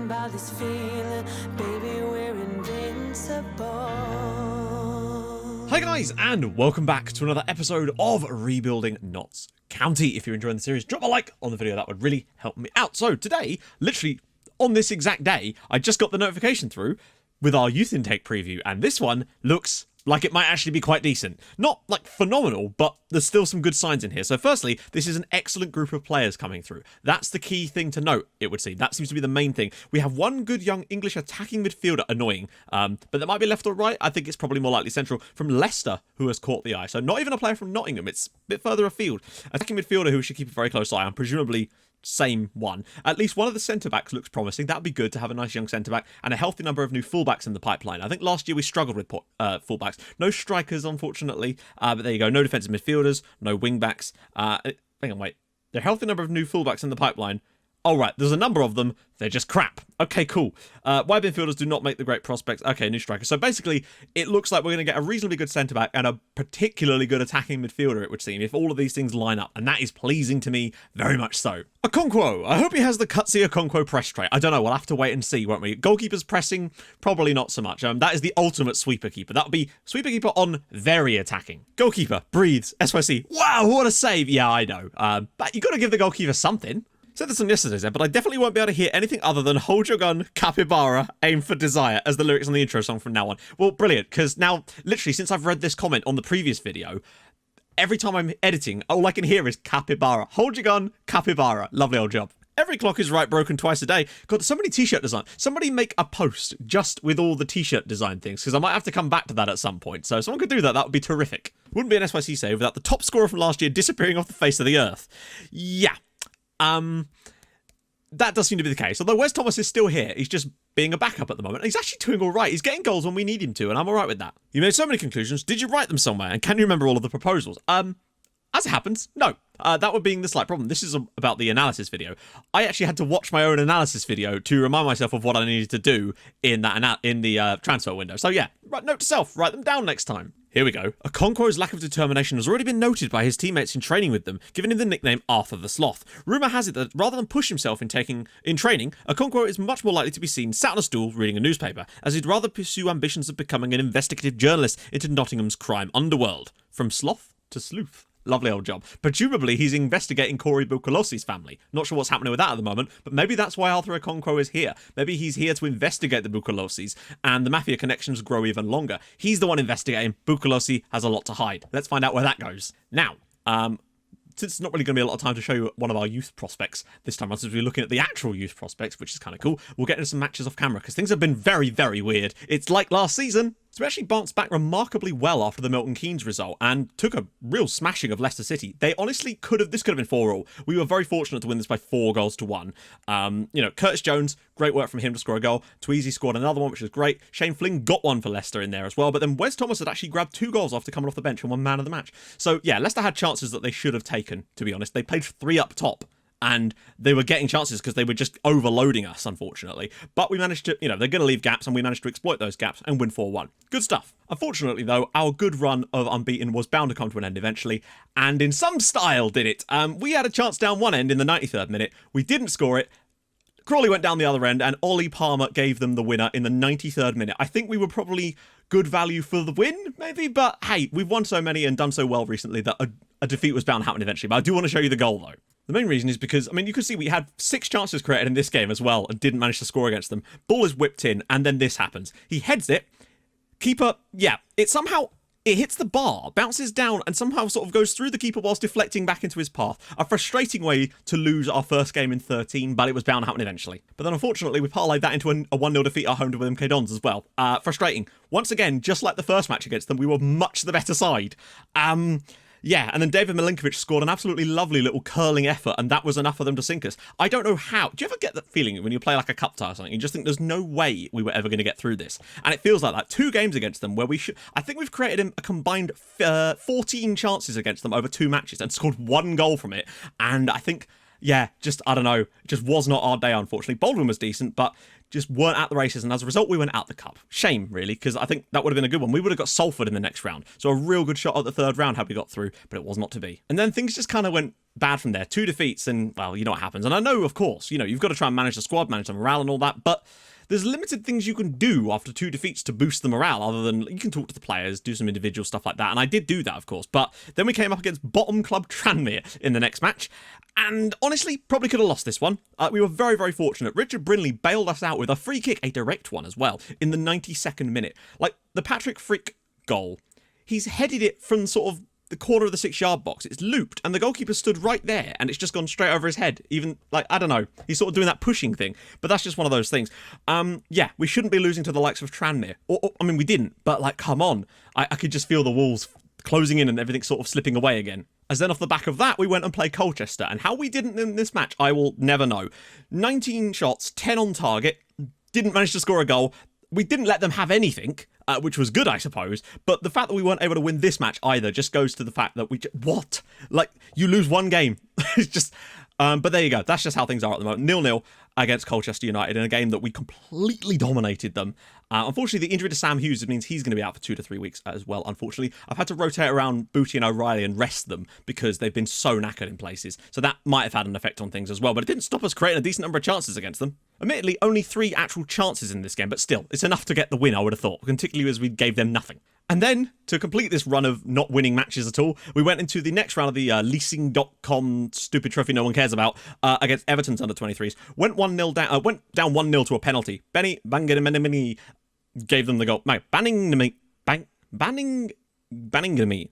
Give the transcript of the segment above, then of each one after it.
about this feeling, baby, we're invincible. Hi guys, and welcome back to another episode of Rebuilding Notts County. If you're enjoying the series, drop a like on the video, that would really help me out. So today, literally on this exact day, I just got the notification through with our youth intake preview, and this one looks like it might actually be quite decent. Not like phenomenal, but there's still some good signs in here. So firstly, this is an excellent group of players coming through. That's the key thing to note, it would seem. That seems to be the main thing. We have one good young English attacking midfielder, annoying, but that might be left or right. I think it's probably more likely central, from Leicester, who has caught the eye. So not even a player from Nottingham, it's a bit further afield. Attacking midfielder who we should keep a very close eye on, presumably same one. At least one of the centre-backs looks promising. That would be good to have a nice young centre-back and a healthy number of new fullbacks in the pipeline. I think last year we struggled with fullbacks. No strikers, unfortunately, but there you go. No defensive midfielders, no wing-backs. Hang on, wait. There are a healthy number of new fullbacks in the pipeline. Oh, right, there's a number of them. They're just crap. Okay, cool. Wide midfielders do not make the great prospects. Okay, new striker. So basically, it looks like we're going to get a reasonably good centre-back and a particularly good attacking midfielder, it would seem, if all of these things line up. And that is pleasing to me, very much so. Okonkwo. I hope he has the Cutsy Okonkwo press trait. I don't know. We'll have to wait and see, won't we? Goalkeeper's pressing, probably not so much. That is the ultimate sweeper keeper. That would be sweeper keeper on very attacking. Goalkeeper. Breathes. SYC. Wow, what a save. Yeah, I know. But you got to give the goalkeeper something. Said this on yesterday's episode, but I definitely won't be able to hear anything other than hold your gun, capybara, aim for desire as the lyrics on the intro song from now on. Well, brilliant, because now, literally, since I've read this comment on the previous video, every time I'm editing, all I can hear is capybara. Hold your gun, capybara. Lovely old job. Every clock is right broken twice a day. Got so many t-shirt design. Somebody make a post just with all the t-shirt design things, because I might have to come back to that at some point. So if someone could do that, that would be terrific. Wouldn't be an SYC save without the top scorer from last year disappearing off the face of the earth. Yeah. That does seem to be the case. Although Wes Thomas is still here, he's just being a backup at the moment. He's actually doing all right. He's getting goals when we need him to, and I'm all right with that. You made so many conclusions. Did you write them somewhere? And can you remember all of the proposals? As it happens, no. That would be the slight problem. This is about the analysis video. I actually had to watch my own analysis video to remind myself of what I needed to do in that in the transfer window. So yeah, note to self, write them down next time. Here we go. Okonkwo's lack of determination has already been noted by his teammates in training with them, giving him the nickname Arthur the Sloth. Rumour has it that rather than push himself in training, Okonkwo is much more likely to be seen sat on a stool reading a newspaper, as he'd rather pursue ambitions of becoming an investigative journalist into Nottingham's crime underworld. From Sloth to Sleuth. Lovely old job. Presumably, he's investigating Corey Bukalosi's family. Not sure what's happening with that at the moment, but maybe that's why Arthur Okonkwo is here. Maybe he's here to investigate the Bukalosis, and the mafia connections grow even longer. He's the one investigating. Bukalosi has a lot to hide. Let's find out where that goes. Now, since it's not really going to be a lot of time to show you one of our youth prospects this time, since we're looking at the actual youth prospects, which is kind of cool, we'll get into some matches off camera, because things have been very, very weird. It's like last season. So we actually bounced back remarkably well after the Milton Keynes result and took a real smashing of Leicester City. They honestly this could have been 4-4. We were very fortunate to win this by 4 goals to 1. Curtis Jones, great work from him to score a goal. Tweezy scored another one, which was great. Shane Flynn got one for Leicester in there as well. But then Wes Thomas had actually grabbed 2 goals after coming off the bench and won man of the match. So yeah, Leicester had chances that they should have taken, to be honest. They played 3 up top, and they were getting chances because they were just overloading us, unfortunately. But we managed to, they're going to leave gaps, and we managed to exploit those gaps and win 4-1. Good stuff. Unfortunately, though, our good run of unbeaten was bound to come to an end eventually, and in some style did it. We had a chance down one end in the 93rd minute. We didn't score it. Crawley went down the other end, and Ollie Palmer gave them the winner in the 93rd minute. I think we were probably good value for the win, maybe, but hey, we've won so many and done so well recently that a defeat was bound to happen eventually. But I do want to show you the goal, though. The main reason is because, you can see we had 6 chances created in this game as well and didn't manage to score against them. Ball is whipped in, and then this happens. He heads it. Keeper, it hits the bar, bounces down, and somehow sort of goes through the keeper whilst deflecting back into his path. A frustrating way to lose our first game in 13, but it was bound to happen eventually. But then unfortunately, we parlayed that into a 1-0 defeat at home to MK Dons as well. Frustrating. Once again, just like the first match against them, we were much the better side. Yeah, and then David Milinkovic scored an absolutely lovely little curling effort, and that was enough for them to sink us. I don't know how. Do you ever get that feeling when you play like a cup tie or something? You just think there's no way we were ever going to get through this. And it feels like that. 2 games against them where I think we've created a combined 14 chances against them over 2 matches and scored 1 goal from it. And I think, I don't know, it just was not our day, unfortunately. Baldwin was decent, but just weren't at the races, and as a result, we went out the cup. Shame, really, because I think that would have been a good one. We would have got Salford in the next round, so a real good shot at the third round had we got through, but it was not to be. And then things just kind of went bad from there. 2 defeats, and, well, you know what happens. And I know, of course, you've got to try and manage the squad, manage the morale and all that, but there's limited things you can do after 2 defeats to boost the morale, other than you can talk to the players, do some individual stuff like that, and I did do that, of course, but then we came up against bottom club Tranmere in the next match, and honestly, probably could have lost this one. We were very, very fortunate. Richard Brinley bailed us out with a free kick, a direct one as well, in the 92nd minute. Like, the Patrick Frick goal, he's headed it from sort of the corner of the 6-yard box. It's looped, and the goalkeeper stood right there, and it's just gone straight over his head. Even, like, I don't know. He's sort of doing that pushing thing, but that's just one of those things. Yeah, we shouldn't be losing to the likes of Tranmere. Or I mean, we didn't, but, like, come on. I could just feel the walls closing in and everything sort of slipping away again. As then off the back of that, we went and played Colchester, and how we didn't in this match, I will never know. 19 shots, 10 on target, didn't manage to score a goal. We didn't let them have anything, which was good, I suppose, but the fact that we weren't able to win this match either just goes to the fact that what? Like, you lose one game. It's just, but there you go. That's just how things are at the moment. 0-0 against Colchester United in a game that we completely dominated them. Unfortunately, the injury to Sam Hughes means he's going to be out for 2 to 3 weeks as well, unfortunately. I've had to rotate around Booty and O'Reilly and rest them because they've been so knackered in places. So that might have had an effect on things as well, but it didn't stop us creating a decent number of chances against them. Admittedly, only 3 actual chances in this game, but still, it's enough to get the win, I would have thought, particularly as we gave them nothing. And then, to complete this run of not winning matches at all, we went into the next round of the leasing.com stupid trophy no one cares about against Everton's under-23s. Went down 1-0 to a penalty. Benny Banganamini gave them the goal. No, Banninghamy.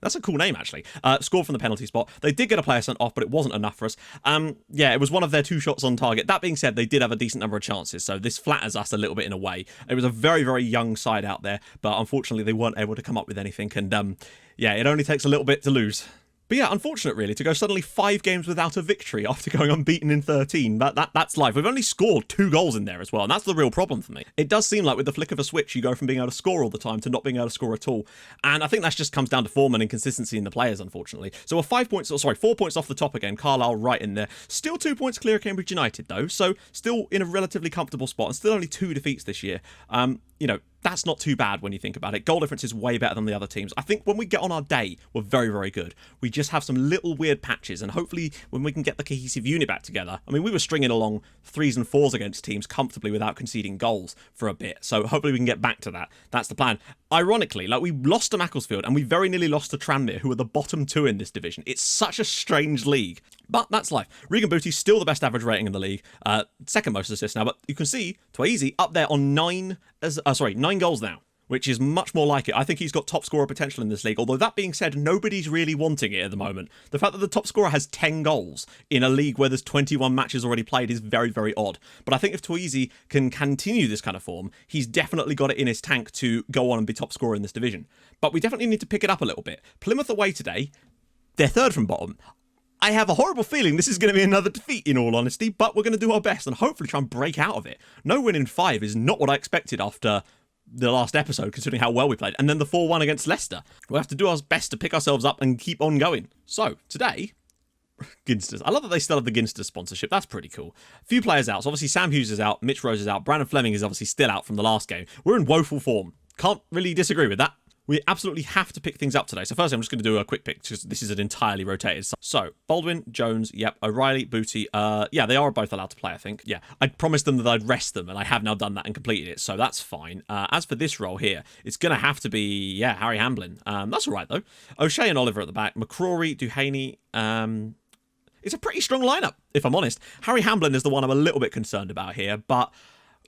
That's a cool name, actually. Scored from the penalty spot. They did get a player sent off, but it wasn't enough for us. Yeah, it was one of their 2 shots on target. That being said, they did have a decent number of chances, so this flatters us a little bit in a way. It was a very, very young side out there, but unfortunately they weren't able to come up with anything, and yeah, it only takes a little bit to lose. But yeah, unfortunate really, to go suddenly 5 games without a victory after going unbeaten in 13. That's life. We've only scored 2 goals in there as well, and that's the real problem for me. It does seem like with the flick of a switch, you go from being able to score all the time to not being able to score at all. And I think that just comes down to form and inconsistency in the players, unfortunately. So we're 4 points off the top again. Carlisle right in there. Still 2 points clear of Cambridge United, though, so still in a relatively comfortable spot, and still only 2 defeats this year. That's not too bad when you think about it. Goal difference is way better than the other teams. I think when we get on our day, we're very, very good. We just have some little weird patches, and hopefully when we can get the cohesive unit back together. I mean, we were stringing along 3s and 4s against teams comfortably without conceding goals for a bit, so hopefully we can get back to that. That's the plan. Ironically, we lost to Macclesfield, and we very nearly lost to Tranmere, who are the bottom 2 in this division. It's such a strange league. But that's life. Regan Booty's still the best average rating in the league. Second most assists now, but you can see Twaezy up there on 9 goals now, which is much more like it. I think he's got top scorer potential in this league, although that being said, nobody's really wanting it at the moment. The fact that the top scorer has 10 goals in a league where there's 21 matches already played is very, very odd. But I think if Twaezy can continue this kind of form, he's definitely got it in his tank to go on and be top scorer in this division. But we definitely need to pick it up a little bit. Plymouth away today, they're 3rd from bottom. I have a horrible feeling this is going to be another defeat, in all honesty, but we're going to do our best and hopefully try and break out of it. No win in 5 is not what I expected after the last episode, considering how well we played. And then the 4-1 against Leicester. We'll have to do our best to pick ourselves up and keep on going. So, today, Ginsters. I love that they still have the Ginsters sponsorship. That's pretty cool. A few players out. So obviously Sam Hughes is out, Mitch Rose is out, Brandon Fleming is obviously still out from the last game. We're in woeful form. Can't really disagree with that. We absolutely have to pick things up today. So first, I'm just going to do a quick pick because this is an entirely rotated. So Baldwin, Jones, yep, O'Reilly, Booty. Yeah, they are both allowed to play, I think. Yeah, I promised them that I'd rest them, and I have now done that and completed it. So that's fine. As for this role here, it's going to have to be, yeah, Harry Hamblin. That's all right, though. O'Shea and Oliver at the back. McCrory, Duhaney. It's a pretty strong lineup, if I'm honest. Harry Hamblin is the one I'm a little bit concerned about here, but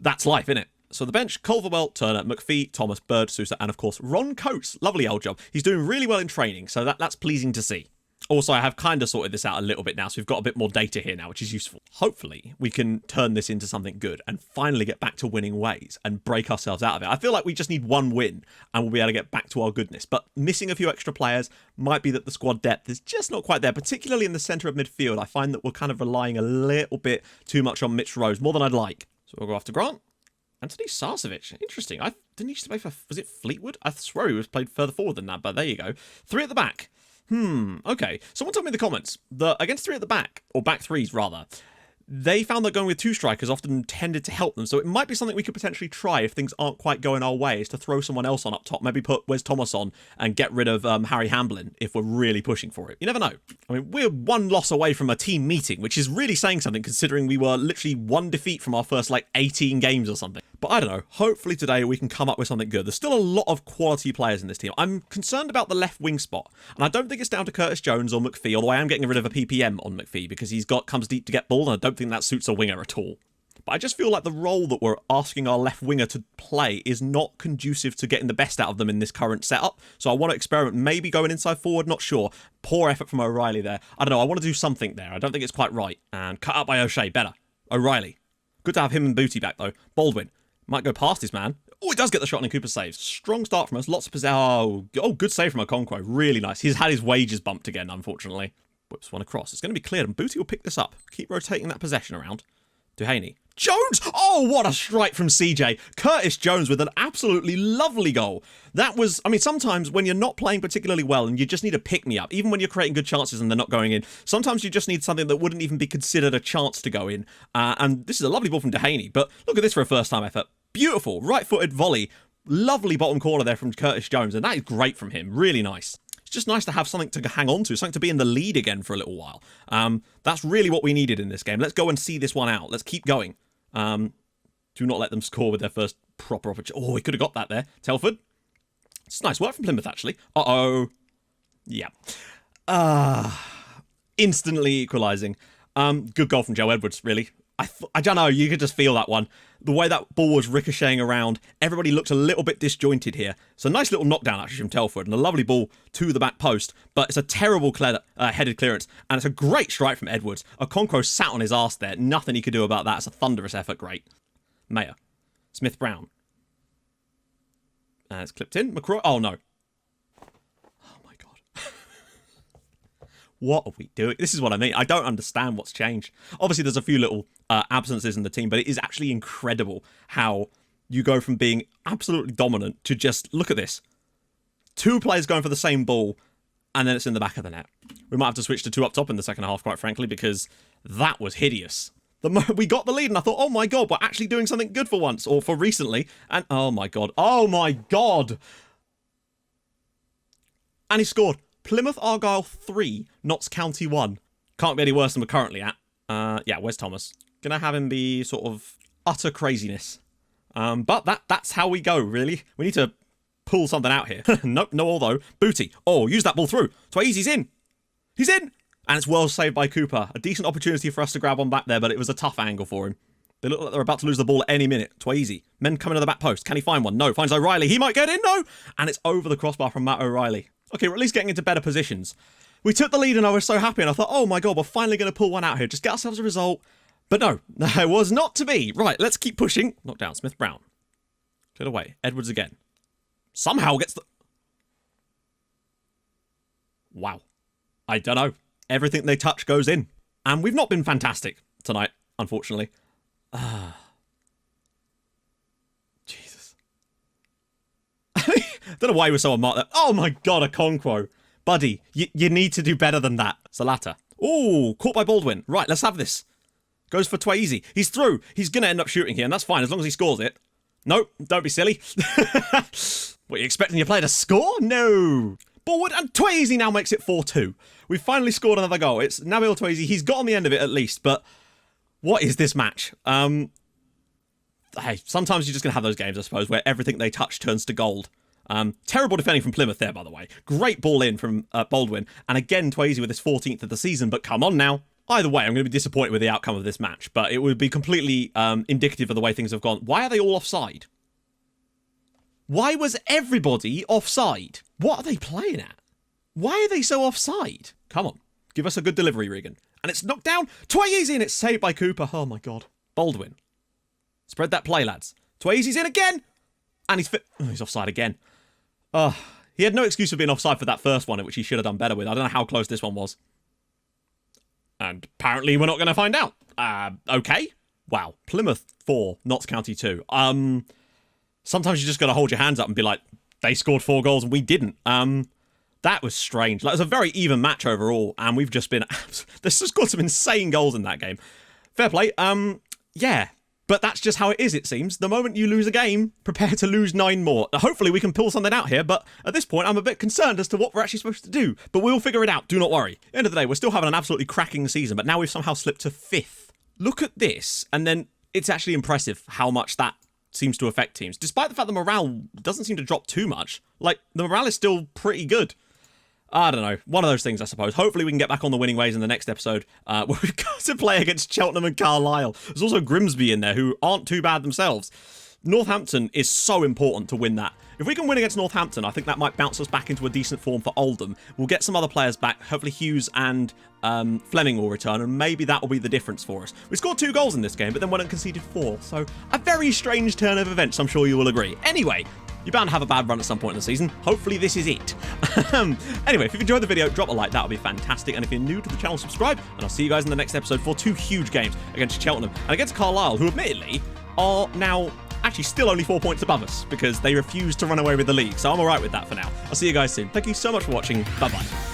that's life, isn't it? So the bench, Culverwell, Turner, McPhee, Thomas, Bird, Sousa, and of course, Ron Coates. Lovely old job. He's doing really well in training, so that's pleasing to see. Also, I have kind of sorted this out a little bit now, so we've got a bit more data here now, which is useful. Hopefully, we can turn this into something good and finally get back to winning ways and break ourselves out of it. I feel like we just need one win and we'll be able to get back to our goodness. But missing a few extra players might be that the squad depth is just not quite there, particularly in the centre of midfield. I find that we're kind of relying a little bit too much on Mitch Rose, more than I'd like. So we'll go after Grant. Anthony Sarcevic. Interesting. Didn't he used to play for, was it Fleetwood? I swear he was played further forward than that, but there you go. 3 at the back. Okay. Someone told me in the comments that against 3 at the back, or back 3s rather, they found that going with 2 strikers often tended to help them. So it might be something we could potentially try if things aren't quite going our way, is to throw someone else on up top. Maybe put Wes Thomas on and get rid of Harry Hamblin if we're really pushing for it. You never know. I mean, we're 1 loss away from a team meeting, which is really saying something considering we were literally 1 defeat from our first, 18 games or something. But I don't know. Hopefully today we can come up with something good. There's still a lot of quality players in this team. I'm concerned about the left wing spot. And I don't think it's down to Curtis Jones or McPhee, although I am getting rid of a PPM on McPhee because comes deep to get ball, and I don't think that suits a winger at all. But I just feel like the role that we're asking our left winger to play is not conducive to getting the best out of them in this current setup. So I want to experiment, maybe going inside forward, not sure. Poor effort from O'Reilly there. I don't know, I want to do something there. I don't think it's quite right. And cut out by O'Shea, better. O'Reilly. Good to have him and Booty back though. Baldwin. Might go past his man. Oh, he does get the shot and Cooper saves. Strong start from us. Lots of possession. Oh, good save from Okonkwo. Really nice. He's had his wages bumped again, unfortunately. Whips one across. It's going to be cleared and Booty will pick this up. Keep rotating that possession around. Duhaney. Jones! Oh, what a strike from CJ. Curtis Jones with an absolutely lovely goal. That was, I mean, sometimes when you're not playing particularly well and you just need a pick-me-up, even when you're creating good chances and they're not going in, sometimes you just need something that wouldn't even be considered a chance to go in. And this is a lovely ball from Duhaney, but look at this for a first-time effort. Beautiful, right-footed volley. Lovely bottom corner there from Curtis Jones, and that is great from him. Really nice. It's just nice to have something to hang on to, something to be in the lead again for a little while. That's really what we needed in this game. Let's go and see this one out. Let's keep going. Do not let them score with their first proper opportunity. Oh, he could have got that there. Telford. It's nice work from Plymouth, actually. Uh-oh. Yeah. Instantly equalising. Good goal from Joe Edwards, really. I don't know, you could just feel that one. The way that ball was ricocheting around, everybody looked a little bit disjointed here. It's a nice little knockdown, actually, from Telford, and a lovely ball to the back post, but it's a terrible headed clearance, and it's a great strike from Edwards. Okonkwo sat on his arse there. Nothing he could do about that. It's a thunderous effort. Great. Mayer. Smith-Brown. And it's clipped in. McCroy. Oh, no. Oh, my God. What are we doing? This is what I mean. I don't understand what's changed. Obviously, there's a few little absences in the team, but it is actually incredible how you go from being absolutely dominant to just, look at this. 2 players going for the same ball, and then it's in the back of the net. We might have to switch to 2 up top in the second half, quite frankly, because that was hideous. We got the lead, and I thought, oh my God, we're actually doing something good for once, or for recently, and oh my God. Oh my God! And he scored. Plymouth Argyle 3, Notts County 1. Can't be any worse than we're currently at. Yeah, Wes Thomas. Gonna have him be sort of utter craziness. But that's how we go, really. We need to pull something out here. Nope, no all though. Booty. Oh, use that ball through. Twaezy's in. He's in! And it's well saved by Cooper. A decent opportunity for us to grab one back there, but it was a tough angle for him. They look like they're about to lose the ball at any minute. Twaezy. Men coming to the back post. Can he find one? No. Finds O'Reilly. He might get in. No! And it's over the crossbar from Matt O'Reilly. Okay, we're at least getting into better positions. We took the lead and I was so happy and I thought, oh my God, we're finally going to pull one out here. Just get ourselves a result. But no, it was not to be. Right, let's keep pushing. Knock down Smith-Brown. Cleared away. Edwards again. Somehow gets the... Wow. I don't know. Everything they touch goes in. And we've not been fantastic tonight, unfortunately. Jesus. Don't know why he was so unmarked there. Oh my God, Okonkwo. Buddy, you need to do better than that. Salata. Ooh, caught by Baldwin. Right, let's have this. Goes for Twaezy. He's through. He's going to end up shooting here, and that's fine as long as he scores it. Nope, don't be silly. What, are you expecting your player to score? No. Forward, and Twaezy now makes it 4-2. We've finally scored another goal. It's Nabil Twaezy. He's got on the end of it at least, but what is this match? Hey, sometimes you're just going to have those games, I suppose, where everything they touch turns to gold. Terrible defending from Plymouth there, by the way. Great ball in from Baldwin. And again, Twaezy with his 14th of the season, but come on now. Either way, I'm going to be disappointed with the outcome of this match, but it would be completely indicative of the way things have gone. Why are they all offside? Why was everybody offside? What are they playing at? Why are they so offside? Come on, give us a good delivery, Regan. And it's knocked down. Twaezy's in. It's saved by Cooper. Oh my God. Baldwin. Spread that play, lads. Twaezy's in again. And he's offside again. He had no excuse for being offside for that first one, which he should have done better with. I don't know how close this one was. And apparently we're not going to find out. Okay. Wow. Plymouth 4, Notts County 2. Sometimes you just got to hold your hands up and be like, they scored 4 goals and we didn't. That was strange. Like, it was a very even match overall, and we've just been... There's just got some insane goals in that game. fair play. Yeah. But that's just how it is, it seems. The moment you lose a game, prepare to lose 9 more. Hopefully we can pull something out here, but at this point I'm a bit concerned as to what we're actually supposed to do. But we'll figure it out, do not worry. At the end of the day, we're still having an absolutely cracking season, but now we've somehow slipped to 5th. Look at this, and then it's actually impressive how much that seems to affect teams. Despite the fact the morale doesn't seem to drop too much. Like, the morale is still pretty good. I don't know. One of those things, I suppose. Hopefully we can get back on the winning ways in the next episode, where we've got to play against Cheltenham and Carlisle. There's also Grimsby in there, who aren't too bad themselves. Northampton is so important to win that. If we can win against Northampton, I think that might bounce us back into a decent form for Oldham. We'll get some other players back. Hopefully Hughes and Fleming will return, and maybe that will be the difference for us. We scored 2 goals in this game, but then went and conceded 4. So a very strange turn of events, I'm sure you will agree. Anyway, you're bound to have a bad run at some point in the season. Hopefully this is it. Anyway, if you've enjoyed the video, drop a like. That would be fantastic. And if you're new to the channel, subscribe. And I'll see you guys in the next episode for 2 huge games against Cheltenham and against Carlisle, who admittedly are now actually still only 4 points above us because they refused to run away with the league. So I'm all right with that for now. I'll see you guys soon. Thank you so much for watching. Bye-bye.